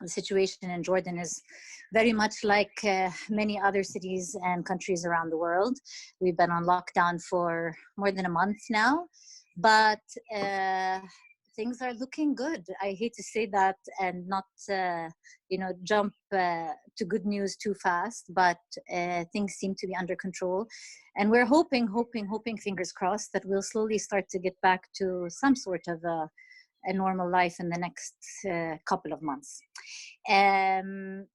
The situation in Jordan is very much like many other cities and countries around the world. We've been on lockdown for more than a month now, but things are looking good. I hate to say that and not, jump to good news too fast, but things seem to be under control. And we're hoping, fingers crossed, that we'll slowly start to get back to some sort of a normal life in the next couple of months. In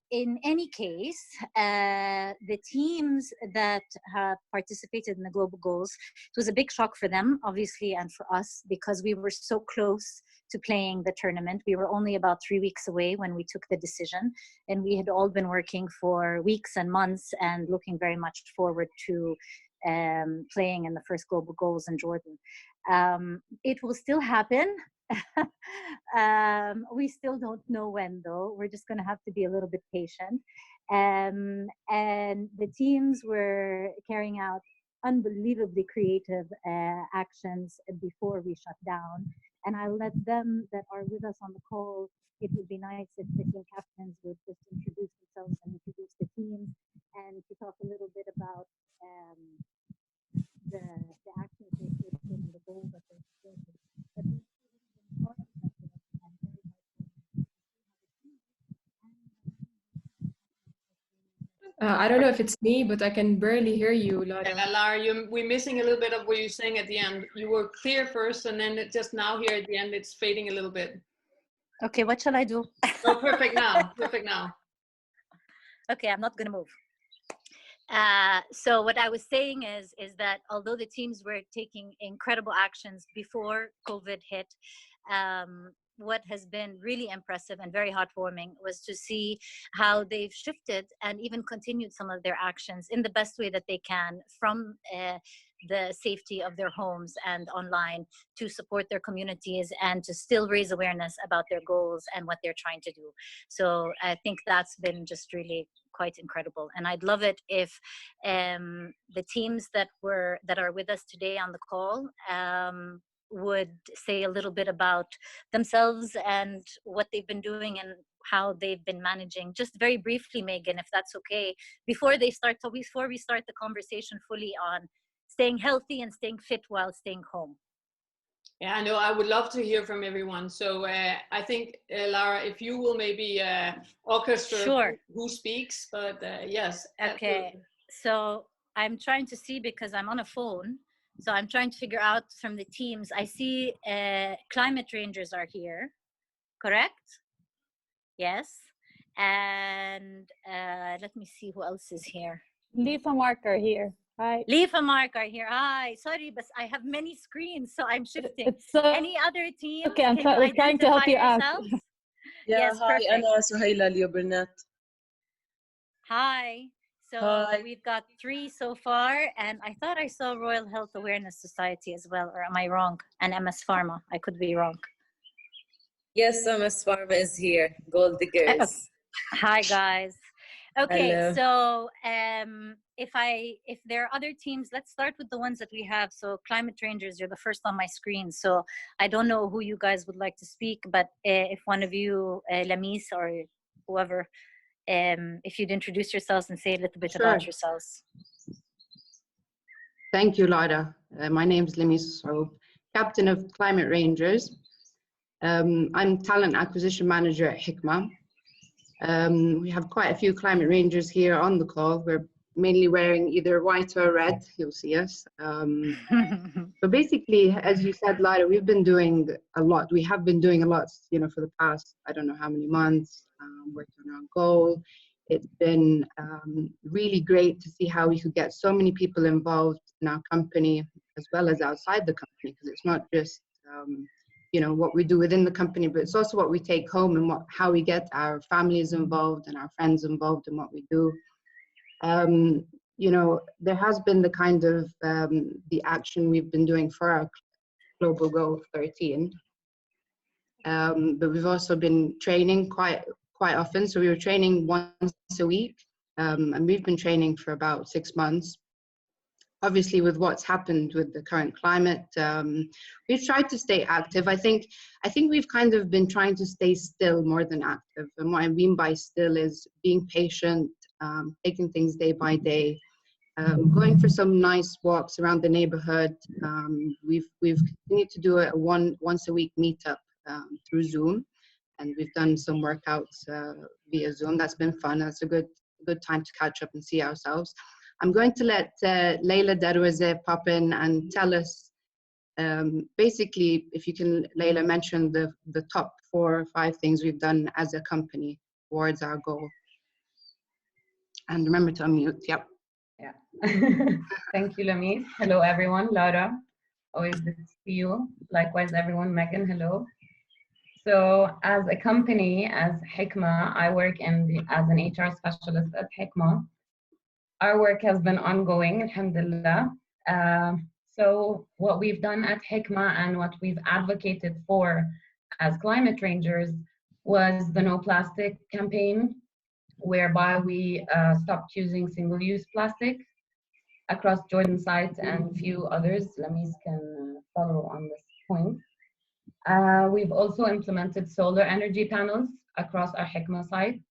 any case, the teams that have participated in the global goals, it was a big shock for them, obviously, and for us, because we were so close to playing the tournament. We were only about 3 weeks away when we took the decision, and we had all been working for weeks and months and looking very much forward to playing in the first global goals in Jordan. It will still happen. We still don't know when, though. We're just going to have to be a little bit patient. And the teams were carrying out unbelievably creative actions before we shut down. And I'll let them that are with us on the call, it would be nice if the team captains would just introduce themselves and introduce the team, and to talk a little bit about the actions they've taken and the goals that they've taken. I don't know if it's me, but I can barely hear you, Lara. Yeah, Lara, we're missing a little bit of what you're saying at the end. You were clear first, and then just now here at the end, it's fading a little bit. Okay, what shall I do? Oh, perfect now. Perfect now. Okay, I'm not going to move. So what I was saying is that although the teams were taking incredible actions before COVID hit, what has been really impressive and very heartwarming was to see how they've shifted and even continued some of their actions in the best way that they can from the safety of their homes and online to support their communities and to still raise awareness about their goals and what they're trying to do. So I think that's been just really quite incredible. And I'd love it if the teams that are with us today on the call would say a little bit about themselves and what they've been doing and how they've been managing. Just very briefly, Megan, if that's okay, before we start the conversation fully on staying healthy and staying fit while staying home. Yeah, I know. I would love to hear from everyone. So I think, Lara, if you will maybe orchestrate sure. who speaks, but yes. Okay, absolutely. So I'm trying to see because I'm on a phone. So I'm trying to figure out from the teams. I see climate rangers are here, correct? Yes. And let me see who else is here. Leave a marker here. Hi. Leave a marker here. Hi. Sorry, but I have many screens, so I'm shifting. Any other teams? Okay, we're trying to help you out. Yeah, yes, hi, perfect. Anna Suhaila Burnett. Hi. So Hi. We've got 3 so far, and I thought I saw Royal Health Awareness Society as well, or am I wrong? And MS Pharma, I could be wrong. Yes, MS Pharma is here. Gold diggers. Hi guys. Okay, Hello. so if there are other teams, let's start with the ones that we have. So Climate Rangers, you're the first on my screen. So I don't know who you guys would like to speak, but if one of you, Lamis or whoever, if you'd introduce yourselves and say a little bit Sure. about yourselves. Thank you, Lara. My name is Mis-Ouliah, Captain of Climate Rangers. I'm Talent Acquisition Manager at Hikma. We have quite a few Climate Rangers here on the call. We're mainly wearing either white or red, you'll see us. But basically, as you said, Lara, we've been doing a lot. We have been doing a lot, for the past, I don't know how many months, working on our goal. It's been really great to see how we could get so many people involved in our company as well as outside the company, because it's not just what we do within the company, but it's also what we take home and how we get our families involved and our friends involved in what we do. There has been the kind of the action we've been doing for our global goal 13, but we've also been training quite often. So we were training once a week, and we've been training for about 6 months. obviously with what's happened with the current climate, we've tried to stay active. I think we've kind of been trying to stay still more than active. And what I mean by still is being patient, taking things day by day, going for some nice walks around the neighborhood. We've continued to do a once a week meetup through Zoom, and we've done some workouts via Zoom. That's been fun. That's a good time to catch up and see ourselves. I'm going to let Layla Darwaze pop in and tell us, basically, if you can, Layla, mention the top 4 or 5 things we've done as a company towards our goal. And remember to unmute. Yep. Yeah. Thank you, Lamis. Hello, everyone. Lara, always good to see you. Likewise, everyone. Megan, hello. So as a company, as Hikma, I work as an HR specialist at Hikma. Our work has been ongoing, alhamdulillah. So what we've done at Hikma and what we've advocated for as climate rangers was the No Plastic campaign, whereby we stopped using single-use plastic across Jordan sites and few others. Lamis can follow on this point. We've also implemented solar energy panels across our Hikma site,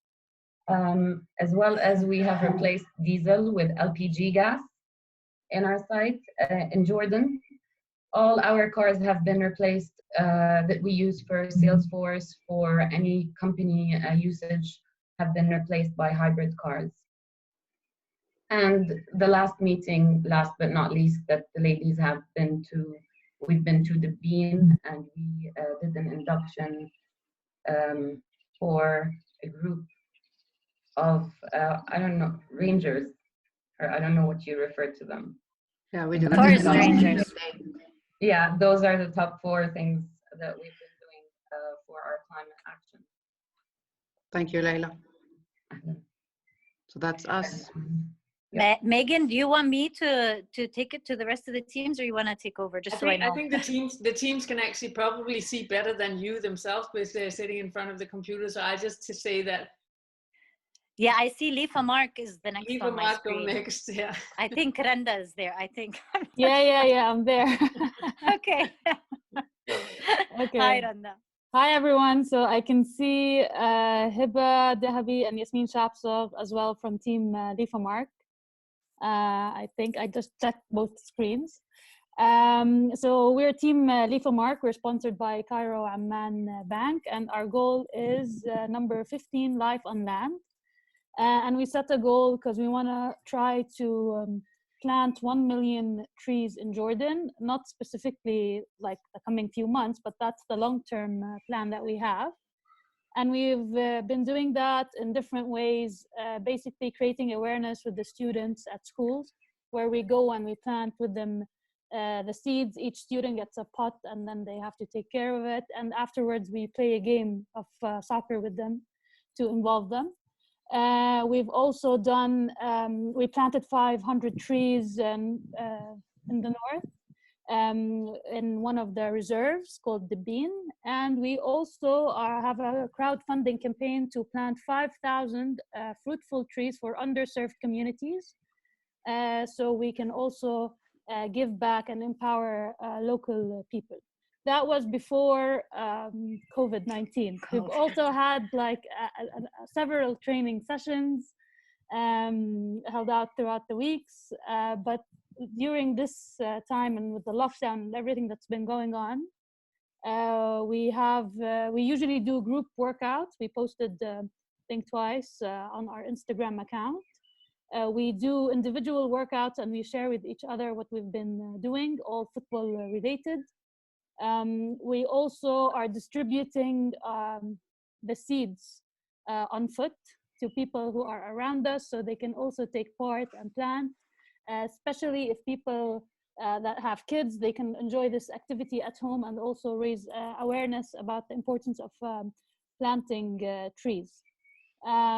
as well as we have replaced diesel with LPG gas in our site in Jordan. All our cars have been replaced that we use for Salesforce, for any company usage, have been replaced by hybrid cars. And the last meeting, last but not least, that the ladies have been to, we've been to the Bean, and we did an induction for a group of, I don't know, rangers, or I don't know what you refer to them. Yeah, we did. Forest rangers. Yeah, those are the top 4 things that we've been doing for our climate action. Thank you, Layla. So that's us. Megan, do you want me to take it to the rest of the teams, or you want to take over? Just so I know. I think the teams can actually probably see better than you themselves because they're sitting in front of the computer. So I just to say that. Yeah, I see Lifa Mark is the next Lifa on my Mark screen. go next, yeah. I think Renda is there. I think. Yeah, I'm there. Okay. Okay. Hi, Renda. Hi, everyone. So I can see Hiba Dahabi and Yasmin Shapsov as well from Team Lifa Mark. I think I just checked both screens. So we're Team Lifa Mark. We're sponsored by Cairo Amman Bank, and our goal is number 15, Life on Land. And we set a goal because we want to try to plant 1 million trees in Jordan, not specifically like the coming few months, but that's the long-term plan that we have. And we've been doing that in different ways, basically creating awareness with the students at schools, where we go and we plant with them the seeds. Each student gets a pot and then they have to take care of it. And afterwards we play a game of soccer with them to involve them. We've also done, we planted 500 trees in the north, in one of the reserves called the Bean. And we also have a crowdfunding campaign to plant 5,000 fruitful trees for underserved communities. So we can also give back and empower local people. That was before COVID-19. We've also had like several training sessions held out throughout the weeks, but during this time and with the lockdown and everything that's been going on, we usually do group workouts. We posted, I think twice on our Instagram account. We do individual workouts and we share with each other what we've been doing, all football related. We also are distributing the seeds on foot to people who are around us so they can also take part and plant, especially if people that have kids, they can enjoy this activity at home and also raise awareness about the importance of planting trees.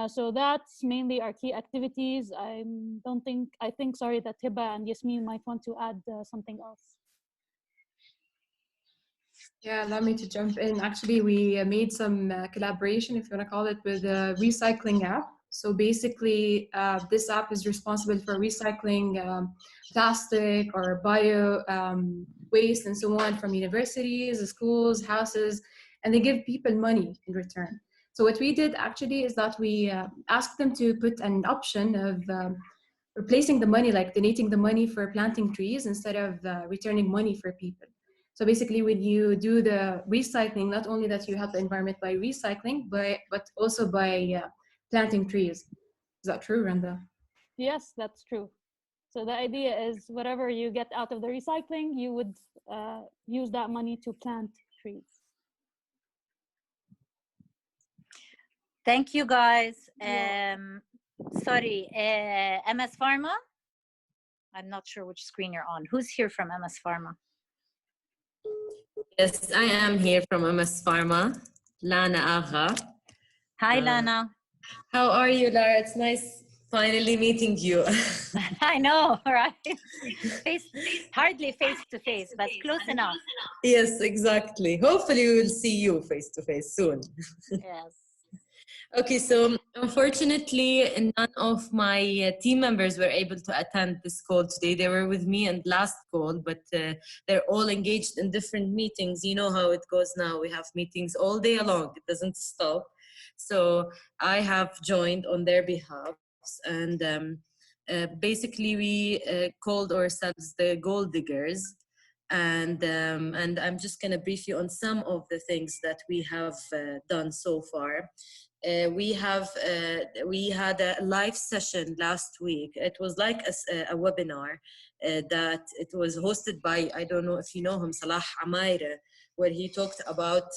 So that's mainly our key activities. I think, sorry, that Hiba and Yasmin might want to add something else. Yeah, allow me to jump in. Actually, we made some collaboration, if you want to call it, with a recycling app. So basically, this app is responsible for recycling plastic or bio waste and so on from universities, schools, houses, and they give people money in return. So what we did actually is that we asked them to put an option of replacing the money, like donating the money for planting trees instead of returning money for people. So basically, when you do the recycling, not only that you help the environment by recycling, but also by planting trees. Is that true, Randa? Yes, that's true. So the idea is whatever you get out of the recycling, you would use that money to plant trees. Thank you, guys. Sorry, MS Pharma? I'm not sure which screen you're on. Who's here from MS Pharma? Yes, I am here from MS Pharma, Lana Agha. Hi, Lana. How are you, Lara? It's nice finally meeting you. I know, right? Hardly face to face, but close enough. Yes, exactly. Hopefully we will see you face to face soon. Yes. Okay, so unfortunately, none of my team members were able to attend this call today. They were with me in last call, but they're all engaged in different meetings. You know how it goes now. We have meetings all day long. It doesn't stop. So I have joined on their behalf. And basically, we called ourselves the Gold Diggers. And I'm just going to brief you on some of the things that we have done so far. We had a live session last week. It was like a webinar that it was hosted by, I don't know if you know him, Salah Amaire, where he talked about,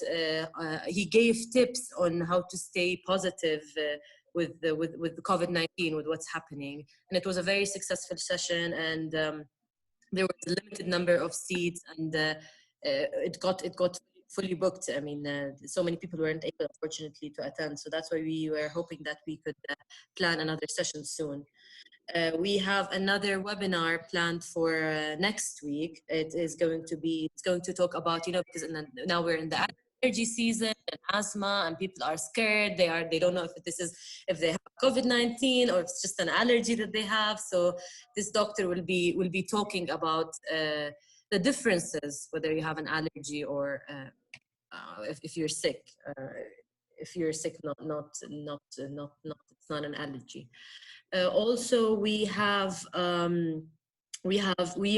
he gave tips on how to stay positive with COVID-19, with what's happening. And it was a very successful session, and there was a limited number of seats, and it got fully booked. I mean, so many people weren't able, unfortunately, to attend. So that's why we were hoping that we could plan another session soon. We have another webinar planned for next week. It's going to talk about, because now we're in the allergy season and asthma, and people are scared. They don't know if they have COVID-19 or if it's just an allergy that they have. So this doctor will be talking about the differences, whether you have an allergy or if you're sick. If you're sick, it's not an allergy. Also, we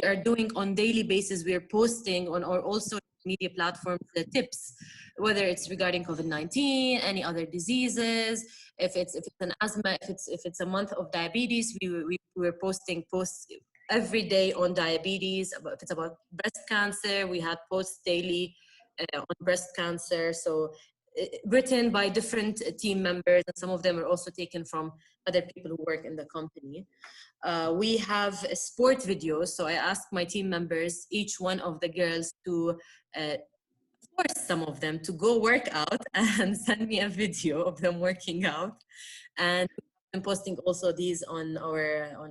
are doing on daily basis. We are posting on our also media platforms the tips, whether it's regarding COVID-19, any other diseases, if it's an asthma, if it's a month of diabetes, we're posting posts every day on diabetes. If it's about breast cancer, we had posts daily on breast cancer. So written by different team members, and some of them are also taken from other people who work in the company. We have sport videos. So I asked my team members, each one of the girls, to force some of them to go work out and send me a video of them working out. And I'm posting also these on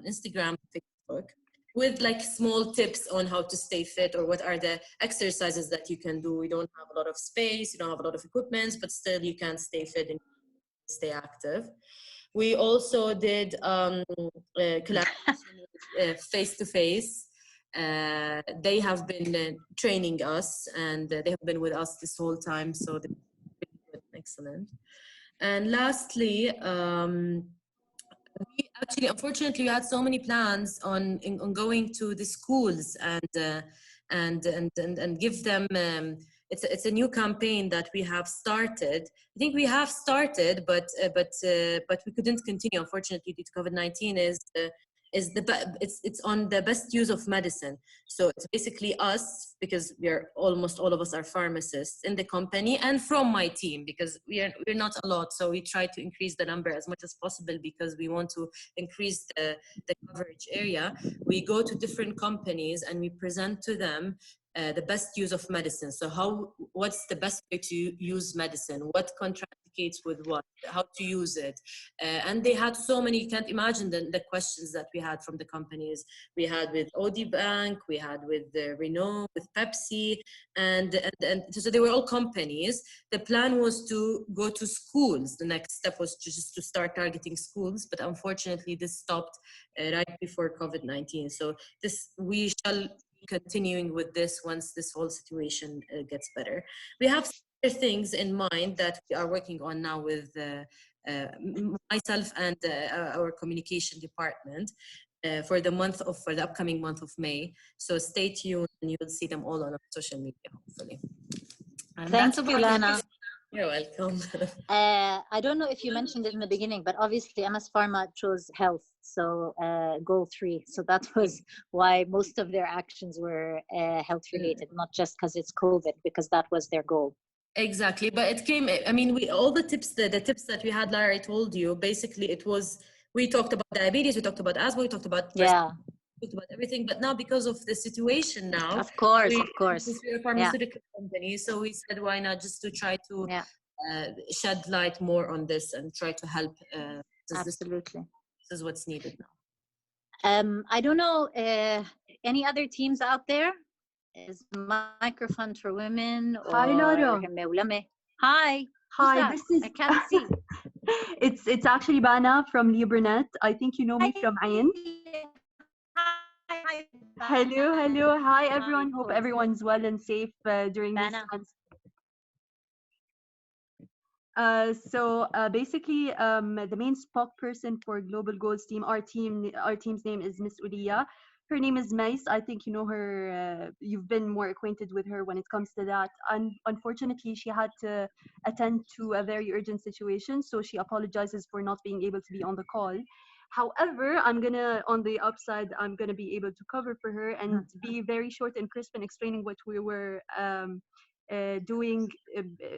Instagram, Facebook, with like small tips on how to stay fit, or what are the exercises that you can do. We don't have a lot of space, you don't have a lot of equipment, but still you can stay fit and stay active. We also did collaboration face-to-face. They have been training us, and they have been with us this whole time, so they're really excellent. And lastly, we actually, unfortunately, we had so many plans on going to the schools and give them. It's a new campaign that we have started. I think we have started, but we couldn't continue, unfortunately, due to COVID-19. It's on the best use of medicine. So it's basically us, because almost all of us are pharmacists in the company, and from my team, because we're not a lot. So we try to increase the number as much as possible, because we want to increase the coverage area. We go to different companies and we present to them the best use of medicine. So what's the best way to use medicine? What contraindications certificates with what, how to use it. And they had so many, you can't imagine the questions that we had from the companies. We had with Audi Bank, we had with Renault, with Pepsi, and so they were all companies. The plan was to go to schools. The next step was just to start targeting schools, but unfortunately this stopped right before COVID-19. So we shall be continuing with this once this whole situation gets better. We have other things in mind that we are working on now with myself and our communication department for the upcoming month of May. So stay tuned and you'll see them all on our social media, hopefully. And Thank you, Lana. You're welcome. I don't know if you mentioned it in the beginning, but obviously MS Pharma chose health, so goal 3. So that was why most of their actions were health related, not just because it's COVID, because that was their goal. Exactly, but it came, I mean, all the tips that we had, Lara, I told you, basically it was, we talked about diabetes, we talked about asthma, we talked about we talked about everything, but now because of the situation now, of course, we're a pharmaceutical company, so we said why not just to try to shed light more on this and try to help. Absolutely, this is what's needed now. I don't know any other teams out there. Is microphone for women? Hi, Laura. Hi. Hi, this is. I can't see. It's actually Bana from Burnett. I think you know me from Ayn. Hi. Hello. Hi, everyone. Hope everyone's well and safe during these times. So basically, the main spokesperson for Global Goals team, our team's name is Mis-Ouliah. Her name is Mais. I think you know her. You've been more acquainted with her when it comes to that. And unfortunately, she had to attend to a very urgent situation, so she apologizes for not being able to be on the call. However, on the upside, I'm gonna be able to cover for her and be very short and crisp in explaining what we were doing,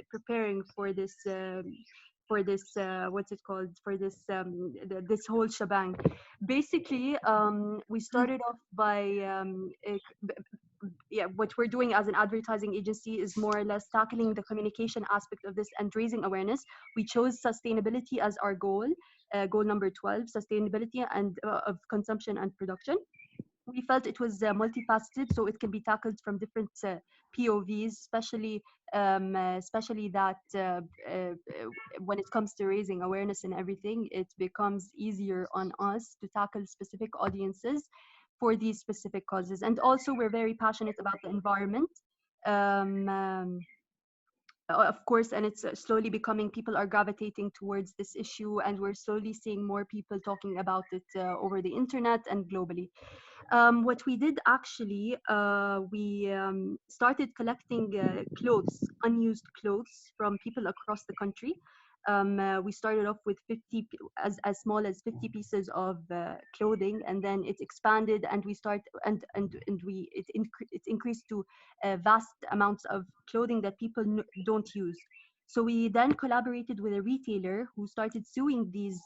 preparing for this. What's it called, for this this whole shebang. Basically, we started off by what we're doing as an advertising agency is more or less tackling the communication aspect of this and raising awareness. We chose sustainability as our goal, goal number 12, sustainability and of consumption and production. We felt it was multifaceted, so it can be tackled from different POVs, especially that when it comes to raising awareness and everything, it becomes easier on us to tackle specific audiences for these specific causes. And also, we're very passionate about the environment. Of course, and it's slowly becoming, people are gravitating towards this issue, and we're slowly seeing more people talking about it over the internet and globally. What we did actually, we started collecting clothes, unused clothes from people across the country. We started off with 50, as small as 50 pieces of clothing, and then it expanded, and we it increased to vast amounts of clothing that people don't use. So we then collaborated with a retailer who started sewing these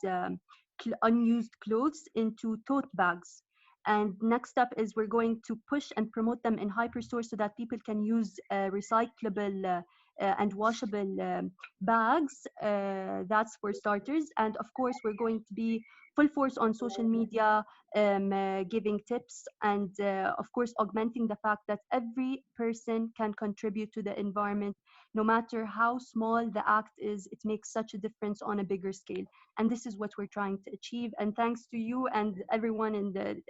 unused clothes into tote bags. And next step is we're going to push and promote them in hyperstores so that people can use recyclable and washable bags. That's for starters. And of course, we're going to be full force on social media, giving tips, and of course, augmenting the fact that every person can contribute to the environment. No matter how small the act is, it makes such a difference on a bigger scale. And this is what we're trying to achieve. And thanks to you and everyone in the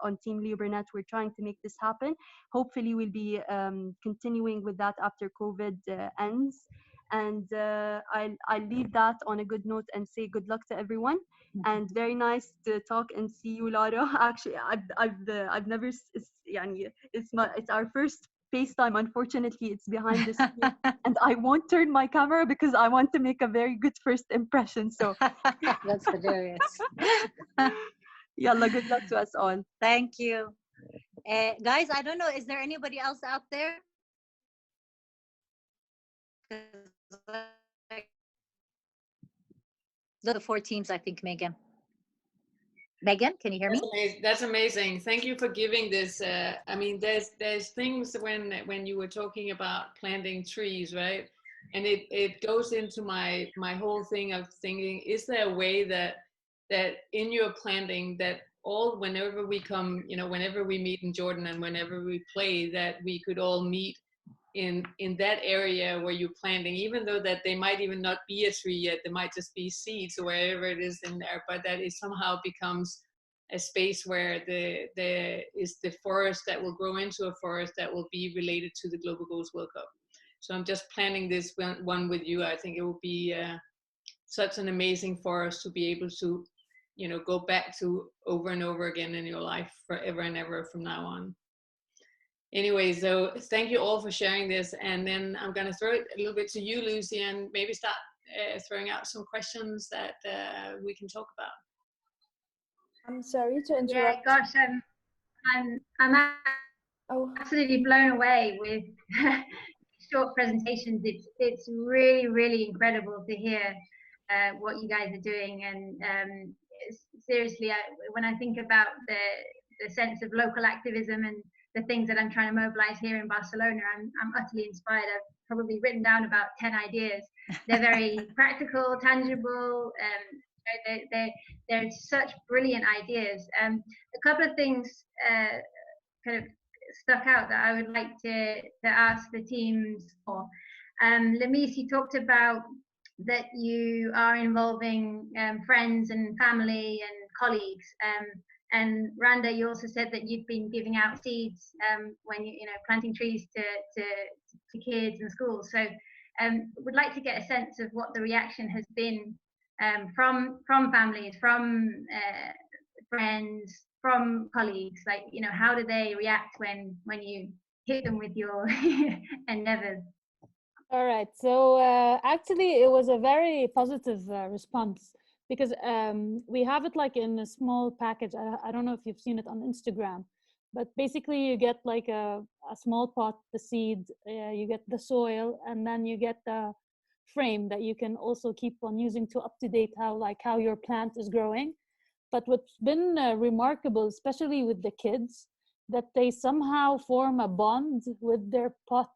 on Team Burnett, we're trying to make this happen. Hopefully, we'll be continuing with that after COVID ends. And I'll leave that on a good note and say good luck to everyone. And very nice to talk and see you, Lara. Actually, I've never, it's our first FaceTime. Unfortunately, it's behind the screen, and I won't turn my camera because I want to make a very good first impression. So that's hilarious. Yalla, good luck to us all. Thank you. Guys, I don't know, is there anybody else out there? The 4 teams, I think, Megan. Megan, can you hear me? That's amazing. Thank you for giving this. I mean, there's things when you were talking about planting trees, right? And it goes into my whole thing of thinking, is there a way that in your planting, that whenever we come, whenever we meet in Jordan and whenever we play, that we could all meet in that area where you're planting, even though that they might even not be a tree yet, they might just be seeds or wherever it is in there, but that it somehow becomes a space where there is the forest that will grow into a forest that will be related to the Global Goals World Cup. So I'm just planning this one with you. I think it will be such an amazing forest to be able to, go back to over and over again in your life forever and ever from now on. Anyway, so thank you all for sharing this. And then I'm going to throw it a little bit to you, Lucy, and maybe start throwing out some questions that we can talk about. I'm sorry to interrupt. Yeah, gosh, I'm absolutely blown away with short presentations. It's really, really incredible to hear what you guys are doing. And seriously, when I think about the sense of local activism and the things that I'm trying to mobilize here in Barcelona, I'm utterly inspired. I've probably written down about 10 ideas. They're very practical, tangible. They're such brilliant ideas. A couple of things kind of stuck out that I would like to ask the teams for. Lemis, you talked about that you are involving friends and family and colleagues. And Randa, you also said that you've been giving out seeds when you planting trees to kids and schools. So would like to get a sense of what the reaction has been from families, from friends, from colleagues. Like, how do they react when you hit them with your endeavors? All right. So actually, it was a very positive response, because we have it like in a small package. I don't know if you've seen it on Instagram, but basically you get like a small pot, the seed, you get the soil, and then you get the frame that you can also keep on using to up-to-date how your plant is growing. But what's been remarkable, especially with the kids, that they somehow form a bond with their pot,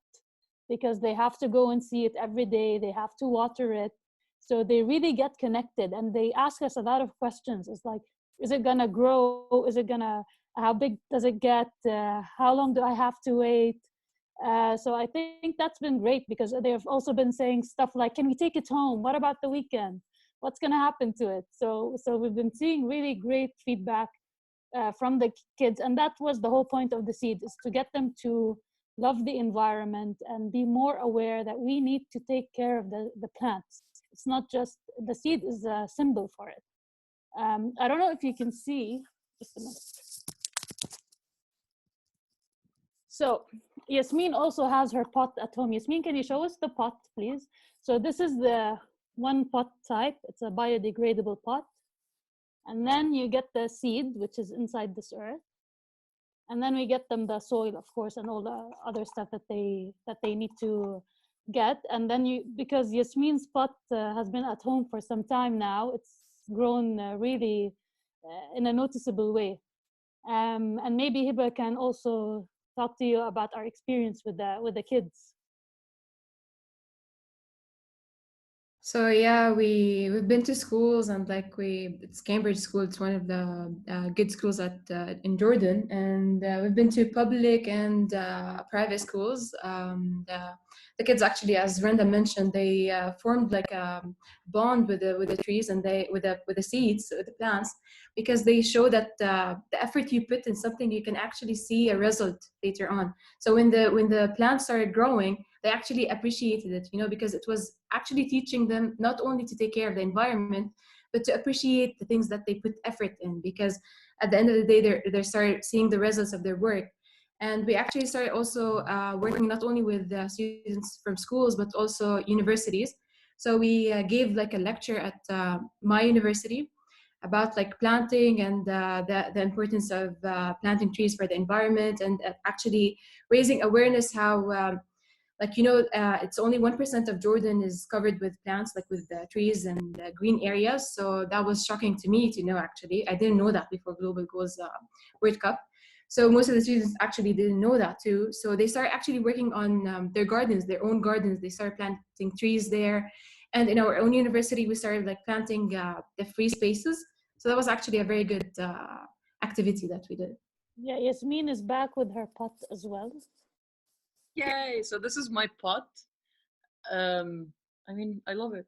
because they have to go and see it every day. They have to water it. So they really get connected, and they ask us a lot of questions. It's like, is it gonna grow? Is it gonna, how big does it get? How long do I have to wait? So I think that's been great, because they've also been saying stuff like, can we take it home? What about the weekend? What's gonna happen to it? So we've been seeing really great feedback from the kids. And that was the whole point of the seed, is to get them to love the environment and be more aware that we need to take care of the plants. It's not just, the seed is a symbol for it. I don't know if you can see, just a minute. So Yasmin also has her pot at home. Yasmin, can you show us the pot, please? So this is the one pot type. It's a biodegradable pot. And then you get the seed, which is inside this earth. And then we get them the soil, of course, and all the other stuff that they need to get. And then because Yasmin's pot has been at home for some time now, it's grown really in a noticeable way. And maybe Hiba can also talk to you about our experience with the kids. So yeah, we've been to schools, and it's Cambridge School. It's one of the good schools in Jordan, and we've been to public and private schools. The kids actually, as Randa mentioned, they formed like a bond with the trees and with the seeds, with the plants, because they show that the effort you put in something, you can actually see a result later on. So when the plants started growing, they actually appreciated it, because it was actually teaching them not only to take care of the environment, but to appreciate the things that they put effort in, because at the end of the day, they started seeing the results of their work. And we actually started also working not only with students from schools, but also universities. So we gave like a lecture at my university about like planting and the importance of planting trees for the environment, and actually raising awareness how it's only 1% of Jordan is covered with plants, like with trees and green areas. So that was shocking to me to know, actually. I didn't know that before Global Goals World Cup. So most of the students actually didn't know that too. So they start actually working on their gardens, their own gardens. They start planting trees there. And in our own university, we started like planting the free spaces. So that was actually a very good activity that we did. Yeah, Yasmin is back with her pot as well. Yay! So this is my pot. I mean, I love it.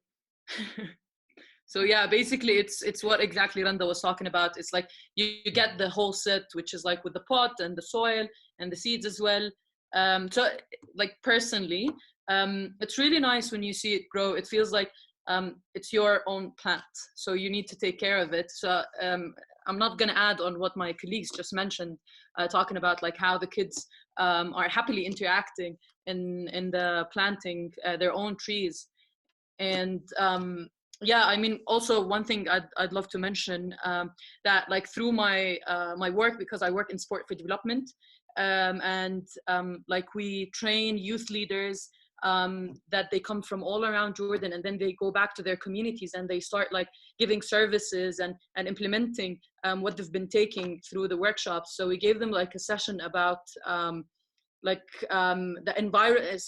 So yeah, basically it's what exactly Randa was talking about. It's like you get the whole set, which is like with the pot and the soil and the seeds as well. So like personally, it's really nice when you see it grow. It feels like it's your own plant, so you need to take care of it. So I'm not going to add on what my colleagues just mentioned, talking about like how the kids are happily interacting in the planting their own trees. And yeah, I mean, also one thing I'd love to mention, that like through my my work, because I work in sport for development, and like we train youth leaders that they come from all around Jordan, and then they go back to their communities and they start like giving services and implementing what they've been taking through the workshops. So we gave them like a session about the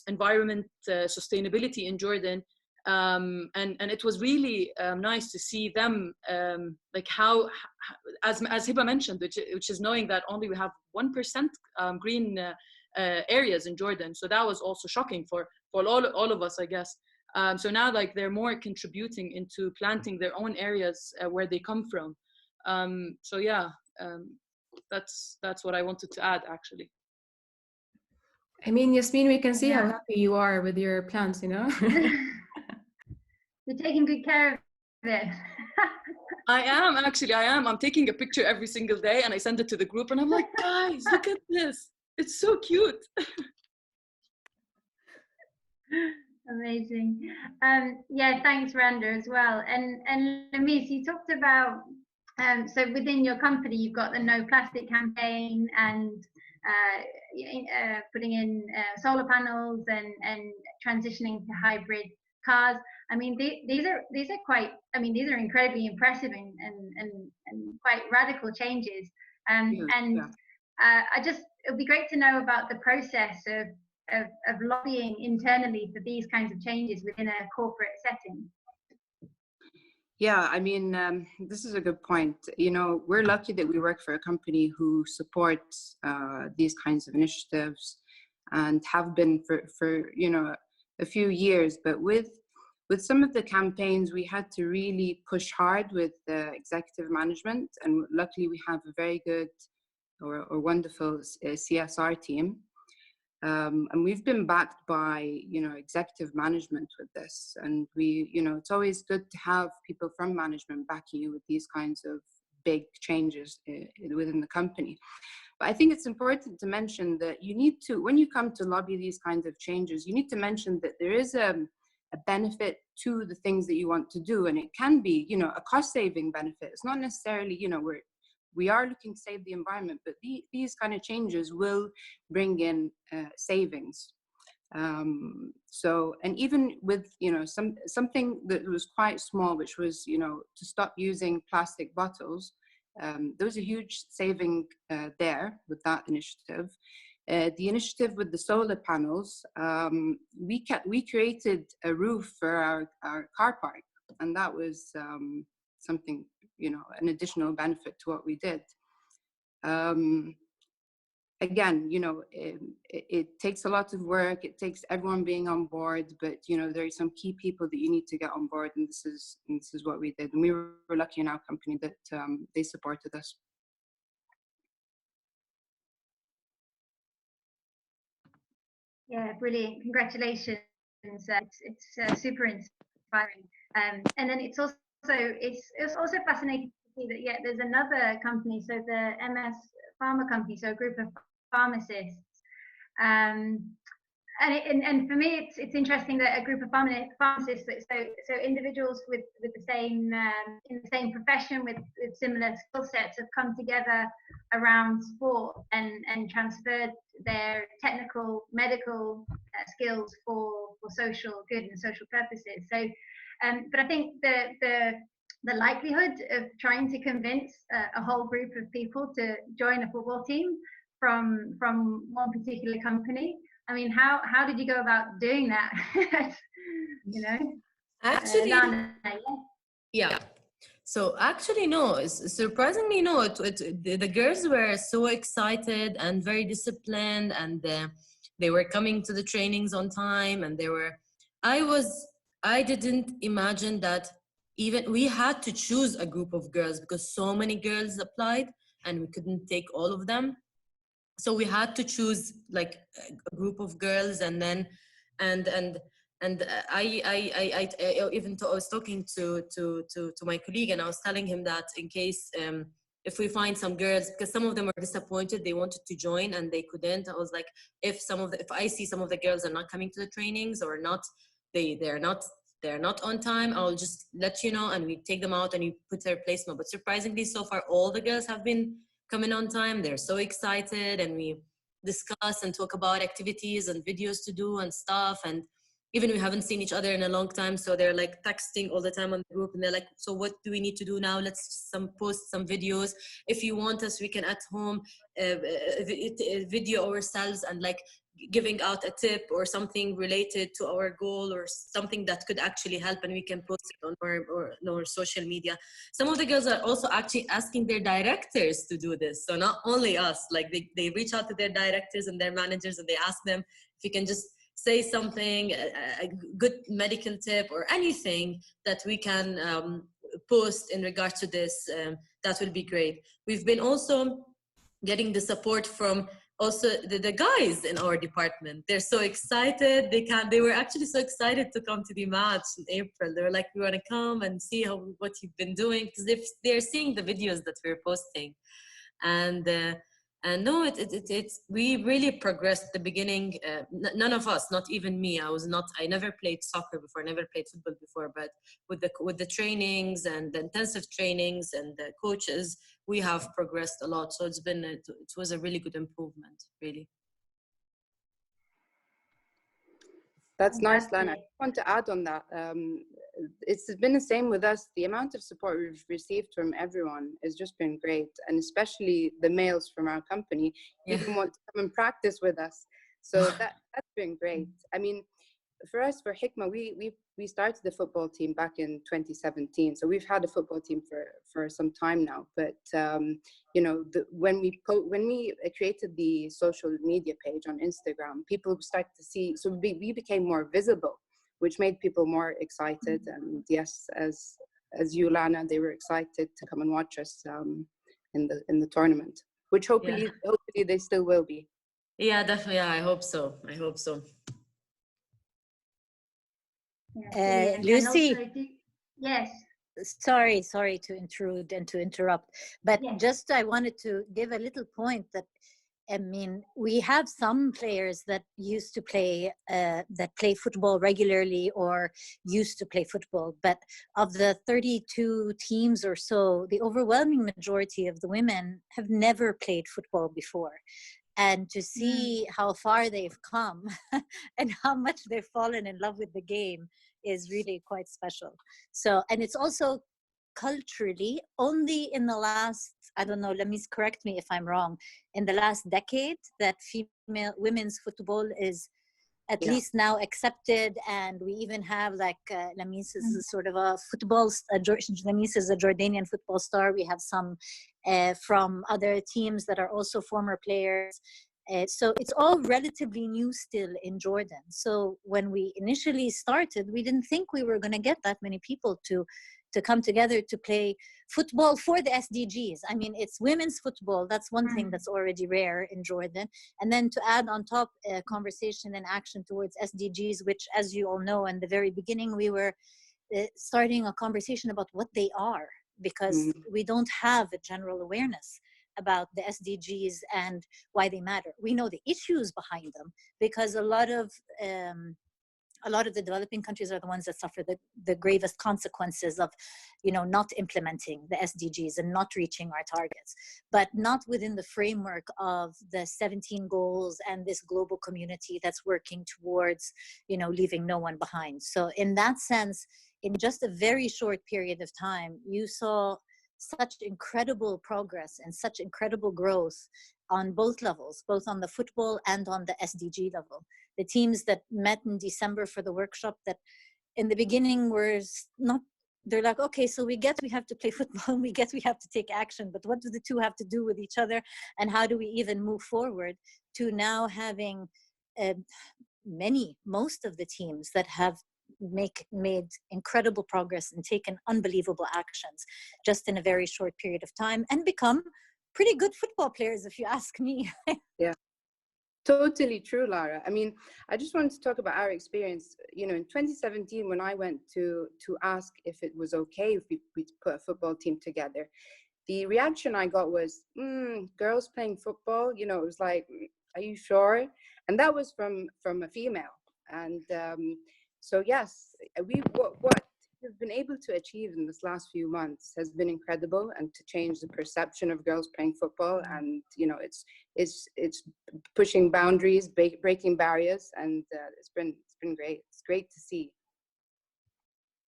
environment sustainability in Jordan. And it was really nice to see them like how as Hiba mentioned, which is knowing that only we have 1% green areas in Jordan. So that was also shocking for all of us, I guess. So now like they're more contributing into planting their own areas where they come from. So yeah, that's what I wanted to add actually. I mean, Yasmin, we can see how happy you are with your plants, you know. You're taking good care of it. I am. I'm taking a picture every single day and I send it to the group and I'm like, guys, look at this. It's so cute. Amazing. Yeah, thanks, Randa, as well. And Lamis, you talked about, so within your company, you've got the No Plastic campaign and putting in solar panels and transitioning to hybrid cars. I mean, these are quite, I mean, these are incredibly impressive and quite radical changes. It would be great to know about the process of lobbying internally for these kinds of changes within a corporate setting. Yeah, I mean, this is a good point. You know, we're lucky that we work for a company who supports these kinds of initiatives and have been for you know, a few years. But with some of the campaigns, we had to really push hard with the executive management. And luckily, we have a very good or wonderful CSR team. And we've been backed by, you know, executive management with this. And we, you know, it's always good to have people from management backing you with these kinds of big changes within the company. But I think it's important to mention that you need to, when you come to lobby these kinds of changes, you need to mention that there is a benefit to the things that you want to do. And it can be, you know, a cost-saving benefit. It's not necessarily, you know, we are looking to save the environment, but these kind of changes will bring in savings. So, and even with, you know, something that was quite small, which was, you know, to stop using plastic bottles, there was a huge saving there with that initiative. The initiative with the solar panels, we created a roof for our car park, and that was something, you know, an additional benefit to what we did. Again, you know, it takes a lot of work. It takes everyone being on board, but you know, there are some key people that you need to get on board, and this is what we did. And we were lucky in our company that they supported us. Yeah, brilliant. Congratulations. It's super inspiring. And then it's also fascinating to see that, yeah, there's another company, so the MS Pharma company, so a group of pharmacists. And for me, it's interesting that a group of pharmacists, so individuals with the same in the same profession with similar skill sets, have come together around sport and transferred their technical medical skills for social good and social purposes. So, but I think the likelihood of trying to convince a whole group of people to join a football team from one particular company. I mean, how did you go about doing that? You know, Actually, Lana, yeah. So actually, no. Surprisingly, no. The girls were so excited and very disciplined, and they were coming to the trainings on time, and they were. I didn't imagine that even we had to choose a group of girls because so many girls applied, and we couldn't take all of them. So we had to choose like a group of girls, and then and and I even I was talking to my colleague, and I was telling him that in case if we find some girls, because some of them were disappointed, they wanted to join and they couldn't. I was like, if I see some of the girls are not coming to the trainings or not, they're not on time, I'll just let you know, and we take them out and we put their placement. But surprisingly, so far all the girls have been coming on time. They're so excited, and we discuss and talk about activities and videos to do and stuff. And even we haven't seen each other in a long time, so they're like texting all the time on the group, and they're like, so what do we need to do now? Let's post some videos. If you want us, we can at home video ourselves and like giving out a tip or something related to our goal or something that could actually help, and we can post it on our social media. Some of the girls are also actually asking their directors to do this, so not only us. Like they reach out to their directors and their managers, and they ask them if you can just say something, a good medical tip or anything that we can post in regards to this. That will be great. We've been also getting the support from also the guys in our department. They're so excited. They were actually so excited to come to the match in April. They were like, we want to come and see what you've been doing, because they're seeing the videos that we're posting. And no, we really progressed at the beginning. None of us, not even me. I never played soccer before, never played football before, but with the trainings and the intensive trainings and the coaches, we have progressed a lot. So it was a really good improvement, really. That's nice, Lana. I want to add on that. It's been the same with us. The amount of support we've received from everyone has just been great, and especially the males from our company even want to come and practice with us. So that's been great. I mean, for us, for Hikma, we started the football team back in 2017. So we've had a football team for some time now. But you know, when we created the social media page on Instagram, people started to see. So we became more visible, which made people more excited. And yes, as you, Lana, they were excited to come and watch us in the tournament, which hopefully they still will be. Yeah, definitely. Yeah, I hope so. Lucy, yes. Sorry to intrude and to interrupt, but just I wanted to give a little point that, I mean, we have some players that used to play, that play football regularly or used to play football, but of the 32 teams or so, the overwhelming majority of the women have never played football before. And to see how far they've come and how much they've fallen in love with the game is really quite special. So, and it's also culturally only in the last, I don't know, Lamis, correct me if I'm wrong, in the last decade that women's football is at least now accepted. And we even have like Lamis is sort of a football, Lamis is a Jordanian football star. We have some from other teams that are also former players. So it's all relatively new still in Jordan. So when we initially started, we didn't think we were going to get that many people to come together to play football for the SDGs. I mean, it's women's football. That's one thing that's already rare in Jordan. And then to add on top conversation and action towards SDGs, which, as you all know, in the very beginning, we were starting a conversation about what they are, because we don't have a general awareness about the SDGs and why they matter. We know the issues behind them, because a lot of the developing countries are the ones that suffer the gravest consequences of, you know, not implementing the SDGs and not reaching our targets, but not within the framework of the 17 goals and this global community that's working towards, you know, leaving no one behind. So in that sense, in just a very short period of time, you saw such incredible progress and such incredible growth on both levels, both on the football and on the SDG level. The teams that met in December for the workshop, that in the beginning were not, they're like, okay, so we get we have to play football and we get we have to take action, but what do the two have to do with each other, and how do we even move forward, to now having most of the teams that have made incredible progress and taken unbelievable actions just in a very short period of time, and become pretty good football players, if you ask me. Yeah, totally true, Lara. I mean, I just wanted to talk about our experience. You know, in 2017, when I went to ask if it was okay if we put a football team together, the reaction I got was, girls playing football, you know, it was like, are you sure? And that was from a female. And so yes, what we've been able to achieve in this last few months has been incredible, and to change the perception of girls playing football. And you know, it's pushing boundaries, breaking barriers, and it's been great. It's great to see.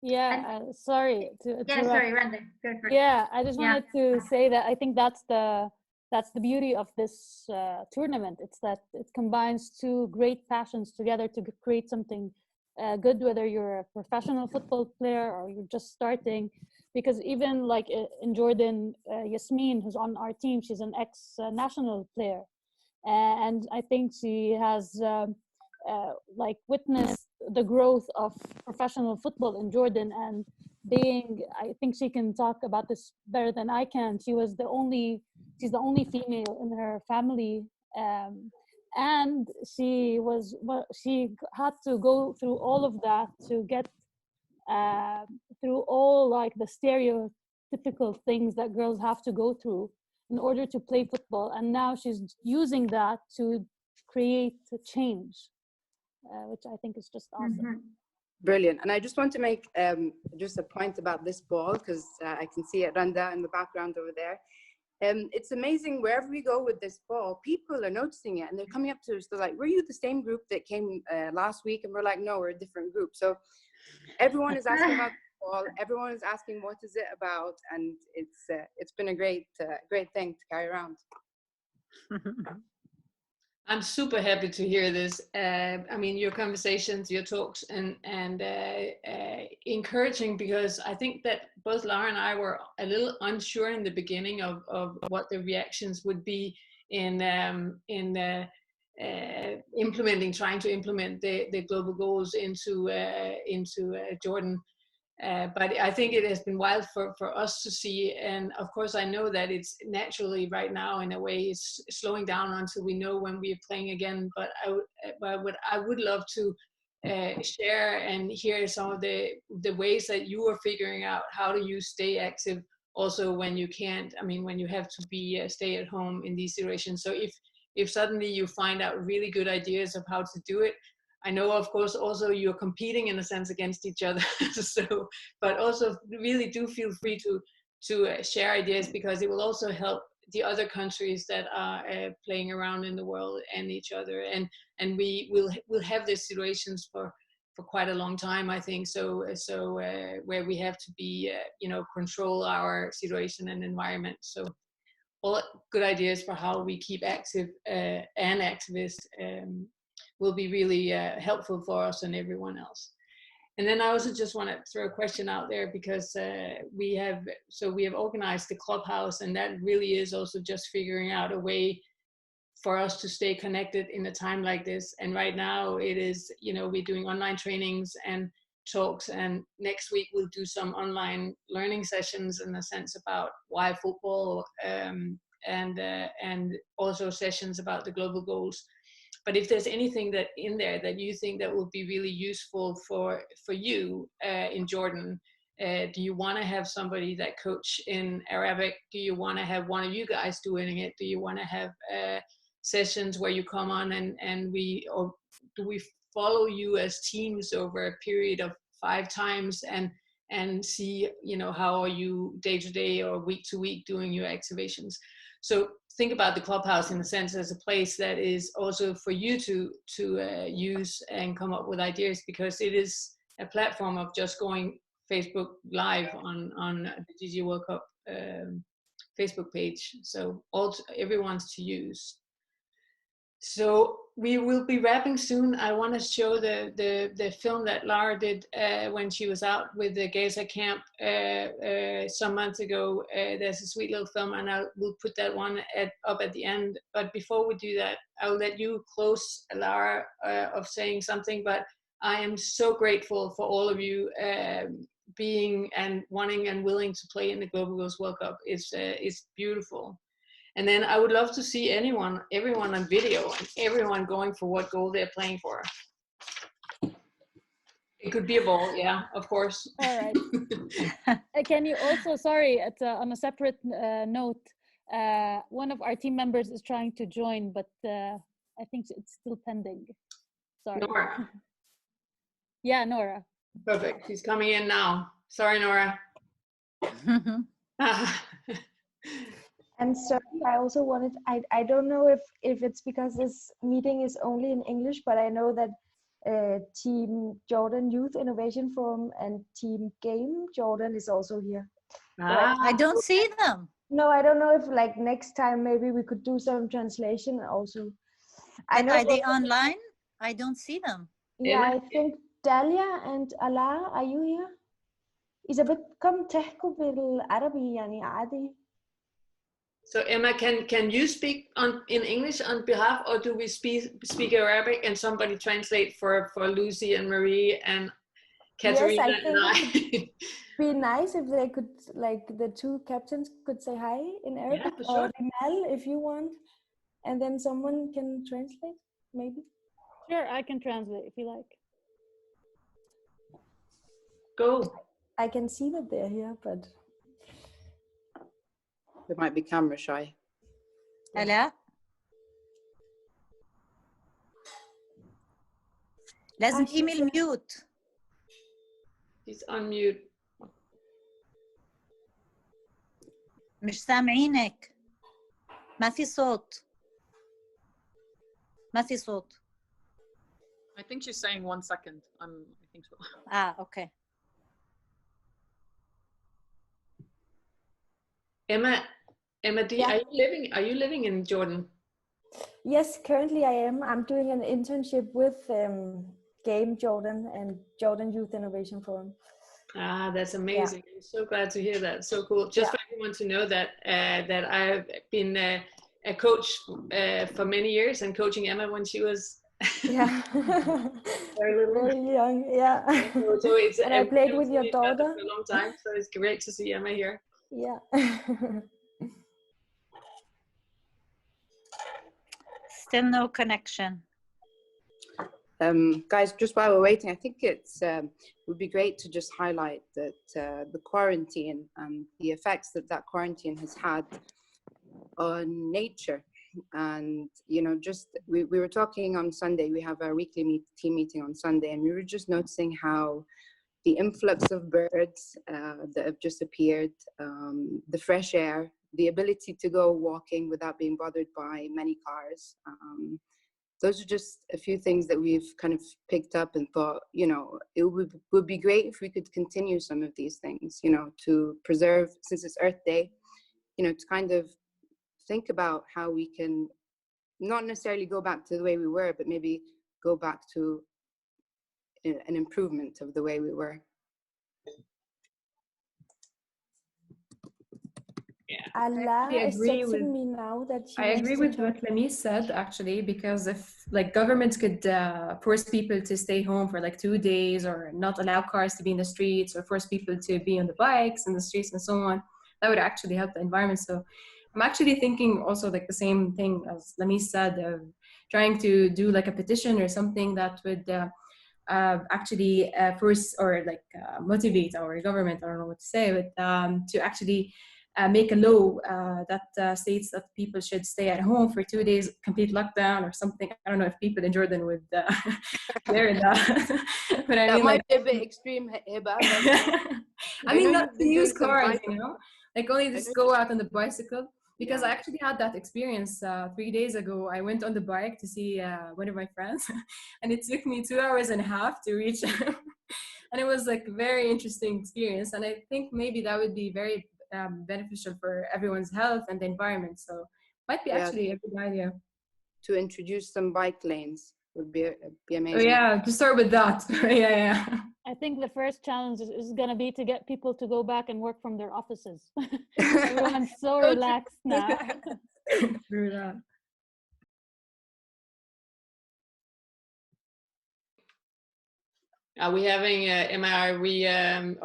Yeah, sorry to sorry, Randa, go for it. Yeah, I just wanted to say that I think that's the beauty of this tournament. It's that it combines two great passions together to create something good, whether you're a professional football player or you're just starting. Because even like in Jordan, Yasmin, who's on our team, she's an ex-national player, and I think she has like witnessed the growth of professional football in Jordan. And I think she can talk about this better than I can. She's the only female in her family, and she had to go through all of that to get through all like the stereotypical things that girls have to go through in order to play football. And now she's using that to create change, which I think is just awesome. Mm-hmm. Brilliant. And I just want to make just a point about this ball, because I can see it, Randa, in the background over there. It's amazing, wherever we go with this ball, people are noticing it, and they're coming up to us. They're like, were you the same group that came last week? And we're like, no, we're a different group. So everyone is asking about the ball. Everyone is asking, what is it about? And it's been a great thing to carry around. I'm super happy to hear this. I mean, your conversations, your talks, and encouraging, because I think that both Lara and I were a little unsure in the beginning of what the reactions would be in trying to implement the global goals into Jordan. But I think it has been wild for us to see. And of course, I know that it's naturally right now, in a way, it's slowing down until we know when we are playing again. But I would love to share and hear some of the ways that you are figuring out how do you stay active also when you can't, I mean, when you have to be stay at home in these situations. So if suddenly you find out really good ideas of how to do it, I know, of course, also you're competing in a sense against each other. So, but also really do feel free to share ideas, because it will also help the other countries that are playing around in the world and each other. And we'll have these situations for quite a long time, I think. So where we have to be, control our situation and environment. So all good ideas for how we keep active and activists will be really helpful for us and everyone else. And then I also just want to throw a question out there, because we have organized the Clubhouse, and that really is also just figuring out a way for us to stay connected in a time like this. And right now it is, we're doing online trainings and talks, and next week we'll do some online learning sessions in a sense about why football, and also sessions about the global goals. But if there's anything that in there that you think that will be really useful for you in Jordan, do you want to have somebody that coach in Arabic? Do you want to have one of you guys doing it? Do you want to have sessions where you come on or do we follow you as teams over a period of 5 times and see, how are you day to day or week to week doing your activations? So think about the Clubhouse in a sense as a place that is also for you to use and come up with ideas, because it is a platform of just going Facebook Live on the GG World Cup Facebook page. So everyone's to use. So we will be wrapping soon. I want to show the film that Lara did when she was out with the Gaza camp some months ago. There's a sweet little film, and we'll put that one up at the end. But before we do that, I'll let you close, Lara, of saying something. But I am so grateful for all of you being and wanting and willing to play in the Global Girls World Cup. It's beautiful. And then I would love to see everyone on video and everyone going for what goal they're playing for. It could be a ball, yeah, of course. All right. Can you also, sorry, on a separate note, one of our team members is trying to join, but I think it's still pending. Sorry. Nora. Yeah, Nora. Perfect. She's coming in now. Sorry, Nora. And sorry, I also wanted, I don't know if it's because this meeting is only in English, but I know that Team Jordan Youth Innovation Forum and Team Game Jordan is also here. I don't see them. No, I don't know if like next time maybe we could do some translation also. I know. Are they online? I don't see them. Yeah, I think Dalia and Allah, are you here? إذا بدكم تحكوا بالعربي يعني عادي. So Emma, can you speak in English on behalf, or do we speak Arabic and somebody translate for Lucy and Marie and Katerina? Yes, I think it would be nice if they could, like the two captains could say hi in Arabic, yeah, for sure. or Rimal if you want, and then someone can translate, maybe. Sure, I can translate if you like. Go. I can see that they're here, but they might be camera shy. هلا لازم ايميل ميوت. He's on mute. مش سامعينك. ما في صوت. ما في صوت. I think she's saying 1 second. I think so. Okay. Emma, yeah. Are you living in Jordan? Yes, currently I am. I'm doing an internship with Game Jordan and Jordan Youth Innovation Forum. That's amazing. Yeah. I'm so glad to hear that. So cool. Just for everyone to know that that I've been a coach for many years and coaching Emma when she was very little. Very young, yeah. So it's, and I played with your daughter for a long time. So it's great to see Emma here. Yeah. Still no connection. Guys, just while we're waiting, I think it would be great to just highlight that the quarantine and the effects that quarantine has had on nature. And, you know, just we were talking on Sunday, we have our weekly team meeting on Sunday, and we were just noticing how the influx of birds that have just appeared, the fresh air, the ability to go walking without being bothered by many cars. Those are just a few things that we've kind of picked up and thought, you know, it would be great if we could continue some of these things, you know, to preserve, since it's Earth Day, you know, to kind of think about how we can not necessarily go back to the way we were, but maybe go back to an improvement of the way we were. Allah is texting me now that I agree with what Lamis said, actually, because if like governments could force people to stay home for like 2 days, or not allow cars to be in the streets, or force people to be on the bikes in the streets and so on, that would actually help the environment. So I'm actually thinking also like the same thing as Lamis said, of trying to do like a petition or something that would actually force or like motivate our government, I don't know what to say, but to actually make a law that states that people should stay at home for 2 days, complete lockdown or something. I don't know if people in Jordan would bear that. But I mean, might like, be a bit extreme, Hiba. I mean, not to use cars, you know, like only just go out on the bicycle. Because I actually had that experience 3 days ago. I went on the bike to see one of my friends, and it took me 2.5 hours to reach And it was like a very interesting experience. And I think maybe that would be very beneficial for everyone's health and the environment. So might be actually a good idea. To introduce some bike lanes would be amazing. Oh yeah, to start with that. yeah. I think the first challenge is going to be to get people to go back and work from their offices. Everyone's so relaxed now. True that. Are we having, Emma,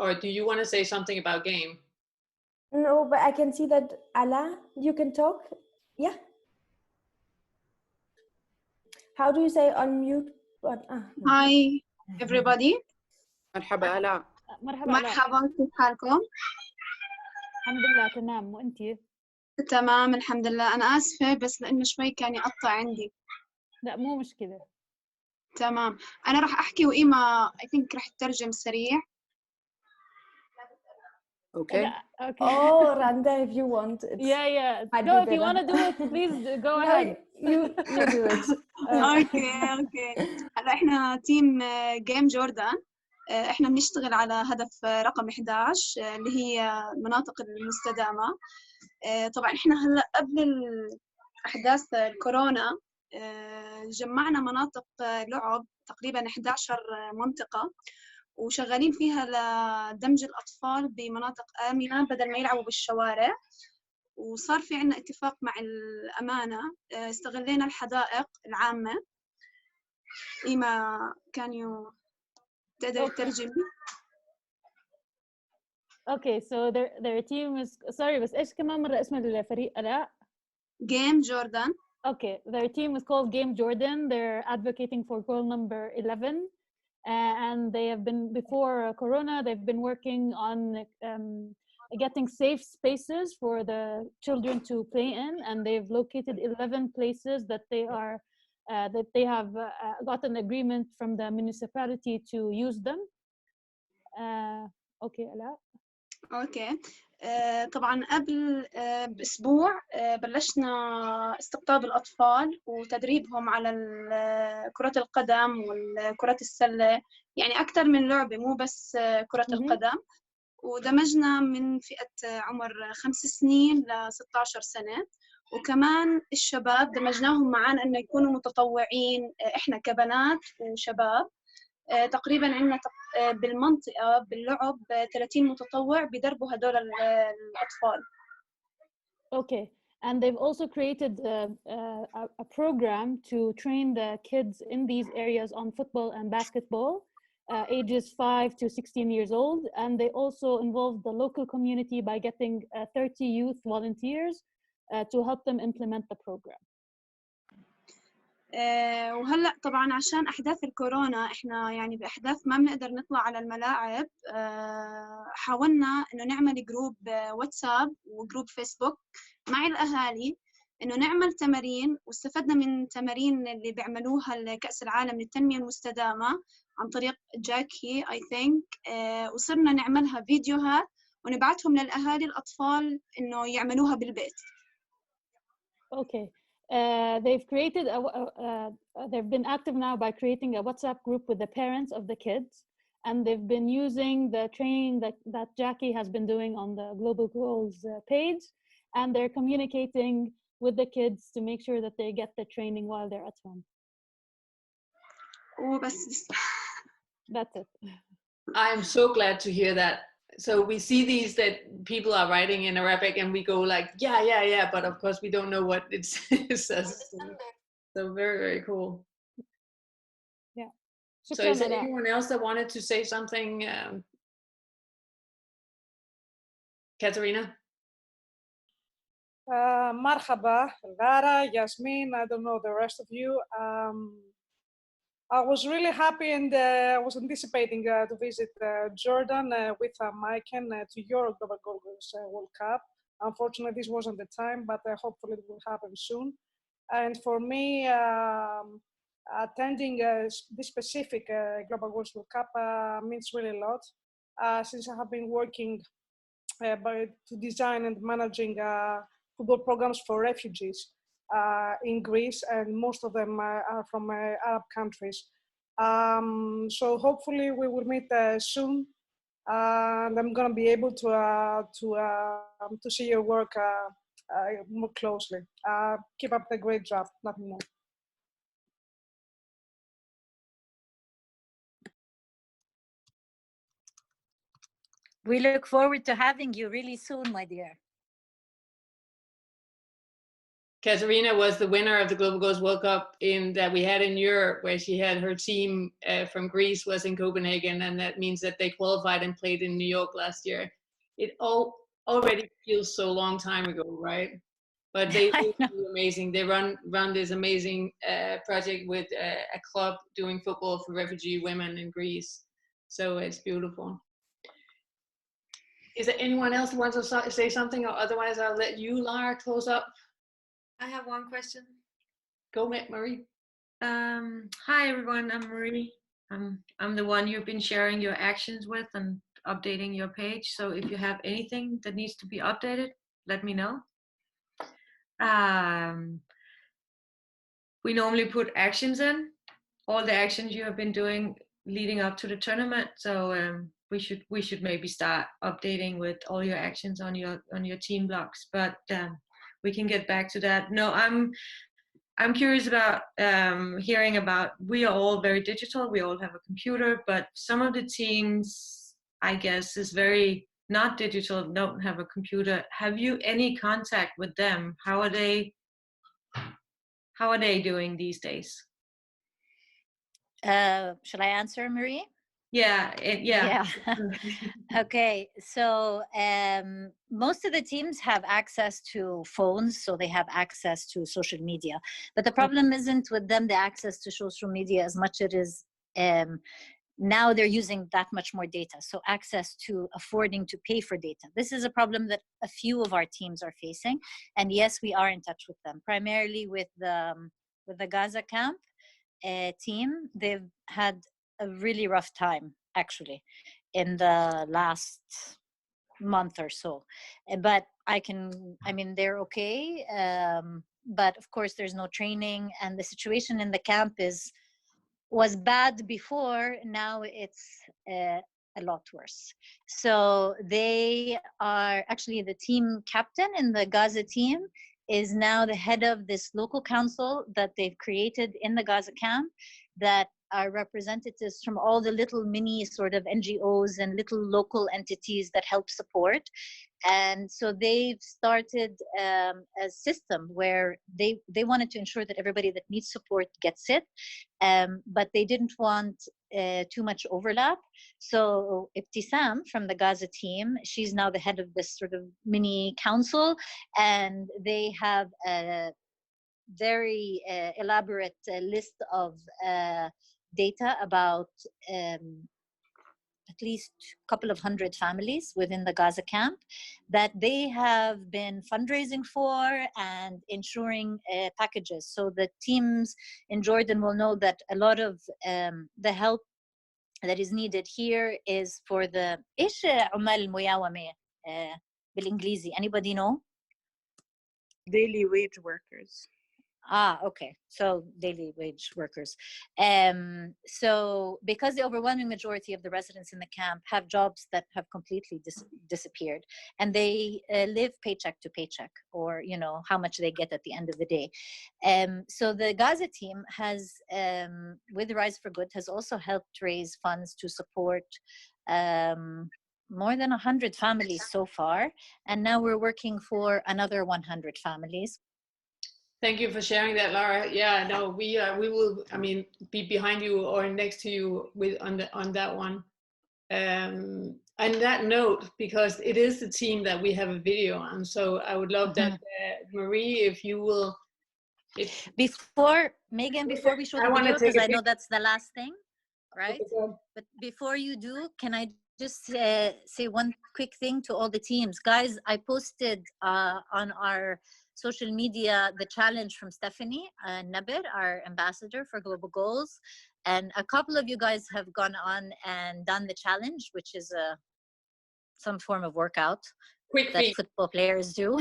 or do you want to say something about game? No, but I can see that, Ala, you can talk. Yeah. How do you say unmute? Hi, everybody. مرحبا آلاء. مرحبا، كيف حالكم؟ الحمد لله تمام، وأنتي؟ تمام الحمد لله. أنا آسفة بس لأنه شوي كان يقطع عندي. لا مو مشكلة. تمام، أنا راح أحكي وإيما I think راح تترجم سريع. Okay. Okay. Oh, Randa, if you want. Yeah. Go, if you want to do it, please go ahead. You do it. Okay. هلا إحنا تيم جيم جوردان. إحنا بنشتغل على هدف رقم 11 اللي هي المناطق المستدامة. طبعا إحنا هلا قبل أحداث الكورونا جمعنا مناطق لعب تقريبا 11 منطقة وشغالين فيها لدمج الأطفال بمناطق آمنة بدل ما يلعبوا بالشوارع. وصار في عنا اتفاق مع الأمانة، استغلينا الحدائق العامة. إيما كان تقدر تترجمي؟ Okay, so their team is sorry بس إيش كمان مرة اسم الفريق ألاء؟ Game Jordan. Okay, their team is called Game Jordan. They're advocating for goal number 11. And they have been, before Corona, they've been working on getting safe spaces for the children to play in, and they've located 11 places that they are that they have got an agreement from the municipality to use them. Okay, Ala. Okay. طبعا قبل بأسبوع بلشنا استقطاب الأطفال وتدريبهم على كرة القدم والكرة السلة، يعني أكثر من لعبة مو بس كرة القدم. ودمجنا من فئة عمر 5 سنين ل 16 سنة، وكمان الشباب دمجناهم معنا أنه يكونوا متطوعين. إحنا كبنات وشباب تقريبا عندنا بالمنطقة باللعب 30 متطوع بيدربوا هدول الأطفال. Okay, and they've also created a program to train the kids in these areas on football and basketball, ages 5 to 16 years old, and they also involved the local community by getting 30 youth volunteers to help them implement the program. وهلأ طبعاً عشان أحداث الكورونا إحنا يعني بأحداث ما بنقدر نطلع على الملاعب، حاولنا إنه نعمل جروب واتساب وجروب فيسبوك مع الأهالي إنه نعمل تمارين، واستفدنا من تمارين اللي بيعملوها لكأس العالم للتنمية المستدامة عن طريق جاكي I think. وصرنا نعملها فيديوهات ونبعتهم للأهالي الأطفال إنه يعملوها بالبيت. Okay. They've created they've been active now by creating a WhatsApp group with the parents of the kids, and they've been using the training that Jackie has been doing on the Global Goals page, and they're communicating with the kids to make sure that they get the training while they're at home. That's it. I'm so glad to hear that. So we see these that people are writing in Arabic and we go like, yeah, but of course we don't know what it says. So very, very cool. Yeah. So is there anyone else that wanted to say something? Katerina? Marhaba, Lara, Yasmin, I don't know the rest of you. I was really happy and I was anticipating to visit Jordan with Maiken to your Global Goals World Cup. Unfortunately, this wasn't the time, but hopefully it will happen soon. And for me, attending this specific Global Goals World Cup means really a lot, since I have been working to design and managing football programs for refugees in Greece, and most of them are from Arab countries. So hopefully we will meet soon, and I'm gonna be able to see your work more closely. Keep up the great job. Nothing more. We look forward to having you really soon, my dear. Katerina was the winner of the Global Goals World Cup that we had in Europe, where she had her team from Greece was in Copenhagen, and that means that they qualified and played in New York last year. It already feels so long time ago, right? But they do amazing. They run this amazing project with a club doing football for refugee women in Greece. So it's beautiful. Is there anyone else who wants to say something, or otherwise I'll let you, Lara, close up? I have one question. Go, Marie. Hi everyone, I'm Marie. I'm the one you've been sharing your actions with and updating your page. So if you have anything that needs to be updated, let me know. We normally put actions in, all the actions you have been doing leading up to the tournament. So we should maybe start updating with all your actions on your team blocks. But we can get back to that. No, I'm curious about hearing about. We are all very digital. We all have a computer, but some of the teams, I guess, is very not digital. Don't have a computer. Have you any contact with them? How are they doing these days? Should I answer, Marie? Yeah. Okay, so most of the teams have access to phones, so they have access to social media. But the problem isn't with them the access to social media as much it is now they're using that much more data. So access to affording to pay for data. This is a problem that a few of our teams are facing. And yes, we are in touch with them, primarily with the Gaza camp team. They've had a really rough time actually in the last month or so, but they're okay, but of course there's no training, and the situation in the camp was bad before. Now it's a lot worse. So they are actually, the team captain in the Gaza team is now the head of this local council that they've created in the Gaza camp, that are representatives from all the little mini sort of NGOs and little local entities that help support. And so they've started a system where they wanted to ensure that everybody that needs support gets it, but they didn't want too much overlap. So Ibtisam from the Gaza team, she's now the head of this sort of mini council, and they have a very elaborate list of data about at least a couple of hundred families within the Gaza camp that they have been fundraising for and ensuring packages. So the teams in Jordan will know that a lot of the help that is needed here is for the إيش عمال المياومة بالإنجليزي? Anybody know? Daily wage workers. Okay. So daily wage workers. So because the overwhelming majority of the residents in the camp have jobs that have completely disappeared, and they live paycheck to paycheck, or, how much they get at the end of the day. So the Gaza team has, with Rise for Good, has also helped raise funds to support more than 100 families so far. And now we're working for another 100 families. Thank you for sharing that, Lara. Yeah, no, we will, be behind you or next to you on that one. On that note, because it is the team that we have a video on, so I would love that, Marie, if you will. Before we show the video, because I know that's the last thing, right? But before you do, can I just say one quick thing to all the teams? Guys, I posted on our social media the challenge from Stephanie Nabir, our ambassador for Global Goals, and a couple of you guys have gone on and done the challenge, which is some form of workout that football players do.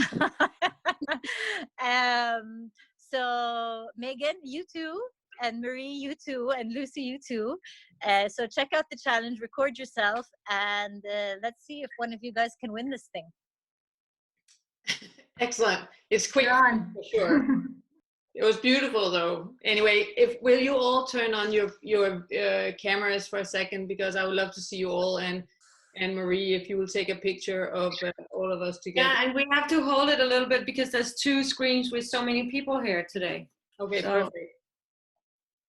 So Megan, you too, and Marie, you too, and Lucy, you too. So check out the challenge, record yourself, and let's see if one of you guys can win this thing. Excellent. It's quick for sure. It was beautiful though. Anyway, will you all turn on your cameras for a second, because I would love to see you all, and Marie, if you will take a picture of all of us together. Yeah, and we have to hold it a little bit because there's 2 screens with so many people here today. Okay, so perfect.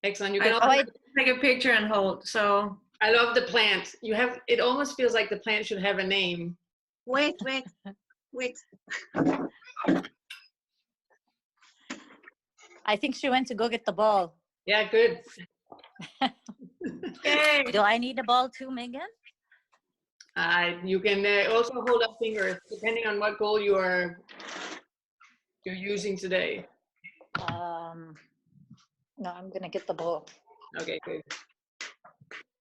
Excellent. You can also take a picture and hold. So I love the plant. You have, it almost feels like the plant should have a name. Wait. I think she went to go get the ball. Yeah, good. Okay. Do I need a ball too, Megan? You can also hold up fingers depending on what goal you're using today. No, I'm gonna get the ball. Okay, good.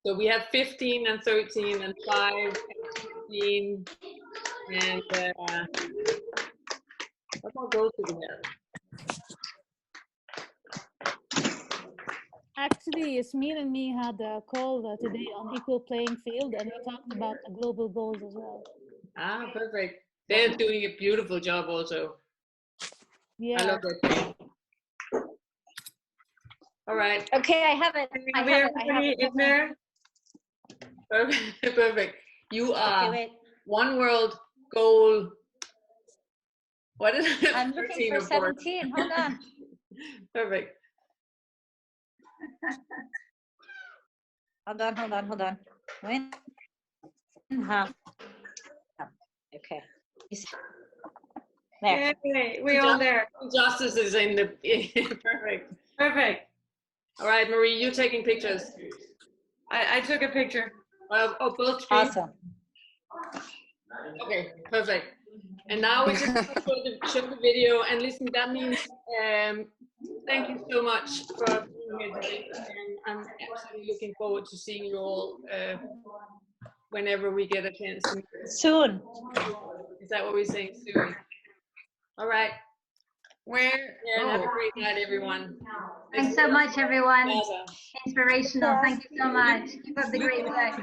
So we have 15 and 13 and 5 and 16 and what more goals do we have? Actually, Yasmin and me had a call today on equal playing field, and we talked about the global goals as well. Ah, perfect. They're doing a beautiful job also. Yeah. I love that. All right. Okay, I have it. I have it there. Perfect. You are one world goal. What is it? I'm looking for 17. Hold on. Perfect. Hold on. Wait. Okay. There. Yay, we all there. Justice is in the perfect. All right, Marie, you taking pictures? I took a picture. Oh, both screens? Awesome. Okay, perfect. And now we just show the video, and listen, that means thank you so much for being here today, and I'm absolutely looking forward to seeing you all whenever we get a chance to meet. Soon. Is that what we're saying? Soon. All right. Have a great night, everyone. Thanks so much, everyone. Inspirational. Thank you so much. Keep up the great work.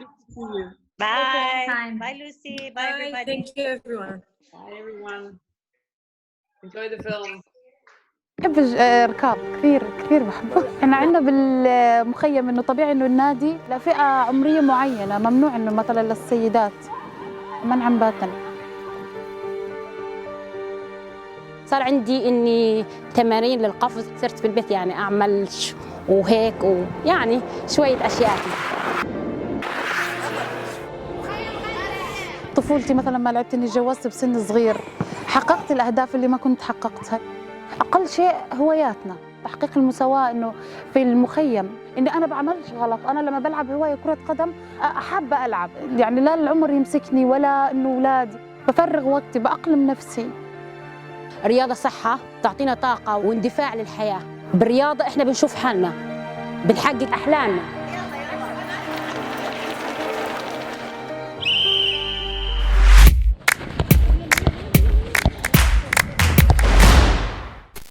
Bye. Bye, Lucy. Bye, everybody. Thank you, everyone. Bye, everyone. Enjoy the film. بحب الركاب كثير بحبه. احنا عندنا بالمخيم انه طبيعي انه النادي لفئه عمريه معينه، ممنوع انه مثلا للسيدات منعا باتا. صار عندي اني تمارين للقفز، صرت في البيت يعني اعمل وهيك ويعني شويه اشياء. طفولتي مثلا ما لعبت اني تجوزت بسن صغير، حققت الاهداف اللي ما كنت حققتها. اقل شيء هواياتنا، تحقيق المساواه، انه في المخيم اني انا بعملش غلط، انا لما بلعب هوايه كره قدم احب العب، يعني لا العمر يمسكني ولا انه اولادي، بفرغ وقتي، باقلم نفسي. الرياضه صحه، تعطينا طاقه واندفاع للحياه، بالرياضه احنا بنشوف حالنا، بنحقق احلامنا.